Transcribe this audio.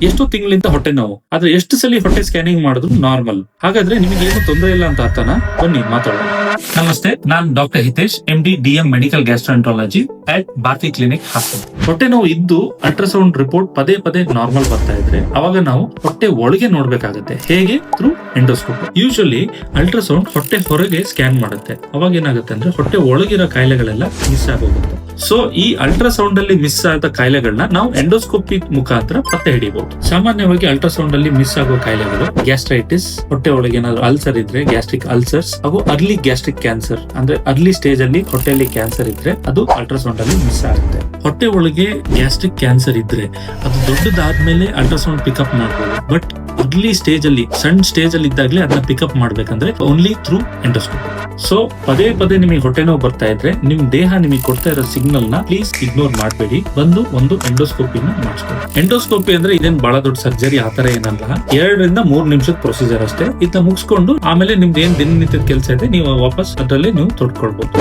ಎಷ್ಟೋ ತಿಂಗಳಿಂದ ಹೊಟ್ಟೆ ನೋವು, ಆದ್ರೆ ಎಷ್ಟು ಸಲ ಹೊಟ್ಟೆ ಸ್ಕ್ಯಾನಿಂಗ್ ಮಾಡಿದ್ರು ನಾರ್ಮಲ್. ಹಾಗಾದ್ರೆ ನಿಮಗೆ ಏನು ತೊಂದರೆ ಇಲ್ಲ ಅಂತ ಅರ್ಥನಾ? ಬನ್ನಿ ಮಾತಾಡೋಣ. ನಮಸ್ತೆ, ನಾನು doctor Hitesh, MD DM medical gastroenterology at Bharati clinic Hassan. ಹೊಟ್ಟೆ ನೋವು ಇದ್ದು ಅಲ್ಟ್ರಾಸೌಂಡ್ ರಿಪೋರ್ಟ್ ಪದೇ ಪದೇ ನಾರ್ಮಲ್ ಬರ್ತಾ ಇದ್ರೆ ಅವಾಗ ನಾವು ಹೊಟ್ಟೆ ಒಳಗೆ ನೋಡ್ಬೇಕಾಗುತ್ತೆ. ಹೇಗೆ? Through endoscopy. ಯೂಶಲಿ ಅಲ್ಟ್ರಾಸೌಂಡ್ ಹೊಟ್ಟೆ ಹೊರಗೆ ಸ್ಕ್ಯಾನ್ ಮಾಡುತ್ತೆ. ಅವಾಗ ಏನಾಗುತ್ತೆ ಅಂದ್ರೆ ಹೊಟ್ಟೆ ಒಳಗಿರೋ ಕಾಯಿಲೆಗಳೆಲ್ಲ ಮಿಸ್ ಆಗೋಗುತ್ತೆ. ಸೊ ಈ ಅಲ್ಟ್ರಾಸೌಂಡ್ ಅಲ್ಲಿ ಮಿಸ್ ಆದ ಕಾಯಿಲೆಗಳನ್ನ ನಾವು ಎಂಡೋಸ್ಕೋಪಿ ಮುಖಾಂತರ ಪತ್ತೆ ಹಿಡಿಬಹುದು. ಸಾಮಾನ್ಯವಾಗಿ ಅಲ್ಟ್ರಾಸೌಂಡ್ ಅಲ್ಲಿ ಮಿಸ್ ಆಗೋ ಕಾಯಿಲೆಗಳು ಗ್ಯಾಸ್ಟ್ರೈಟಿಸ್, ಹೊಟ್ಟೆ ಒಳಗೆ ಏನಾದ್ರು ಅಲ್ಸರ್ ಇದ್ರೆ ಗ್ಯಾಸ್ಟ್ರಿಕ್ ಅಲ್ಸರ್ಸ್, ಹಾಗೂ ಅರ್ಲಿ ಗ್ಯಾಸ್ಟ್ರಿಕ್ ಕ್ಯಾನ್ಸರ್ ಅಂದ್ರೆ ಅರ್ಲಿ ಸ್ಟೇಜ್ ಅಲ್ಲಿ ಹೊಟ್ಟೆಯಲ್ಲಿ ಕ್ಯಾನ್ಸರ್ ಇದ್ರೆ ಅದು ಅಲ್ಟ್ರಾಸೌಂಡ್ ಅಲ್ಲಿ ಮಿಸ್ ಆಗುತ್ತೆ. ಹೊಟ್ಟೆ ಒಳಗೆ ಗ್ಯಾಸ್ಟ್ರಿಕ್ ಕ್ಯಾನ್ಸರ್ ಇದ್ರೆ ಅದು ದೊಡ್ಡದಾದ್ಮೇಲೆ ಅಲ್ಟ್ರಾಸೌಂಡ್ ಪಿಕಪ್ ಮಾಡಬಹುದು. ಬಟ್ ಅರ್ಲಿ ಸ್ಟೇಜ್ ಅಲ್ಲಿ, ಸಣ್ಣ ಸ್ಟೇಜ್ ಅಲ್ಲಿ ಇದ್ದಾಗಲೇ ಅದನ್ನ ಪಿಕಪ್ ಮಾಡ್ಬೇಕಂದ್ರೆ ಓನ್ಲಿ ಥ್ರೂ ಎಂಡೋಸ್ಕೋಪಿ. ಸೊ ಪದೇ ಪದೇ ನಿಮಗೆ ಹೊಟ್ಟೆ ನೋವು ಬರ್ತಾ ಇದ್ರೆ ನಿಮ್ ದೇಹ ನಿಮಗೆ ಕೊಡ್ತಾ ಇರೋ ಸಿಗ್ನಲ್ ನ ಪ್ಲೀಸ್ ಇಗ್ನೋರ್ ಮಾಡಬೇಡಿ. ಒಂದು ಎಂಡೋಸ್ಕೋಪಿನ ಮಾಡಿಸ್ಕೊಳ್ಳಿ. ಎಂಡೋಸ್ಕೋಪಿ ಅಂದ್ರೆ ಇದೇನ್ ಬಹಳ ದೊಡ್ಡ ಸರ್ಜರಿ ಆತರ ಏನಲ್ಲ, 2 ರಿಂದ 3 ನಿಮಿಷದ ಪ್ರೊಸೀಜರ್ ಅಷ್ಟೇ. ಇದನ್ನ ಮುಗಿಸ್ಕೊಂಡು ಆಮೇಲೆ ನಿಮ್ದು ಏನ್ ದಿನನಿತ್ಯದ ಕೆಲಸ ಇದೆ ನೀವು ವಾಪಸ್ ಅದರಲ್ಲೇ ನೀವು ತೊಡ್ಕೊಳ್ಬಹುದು.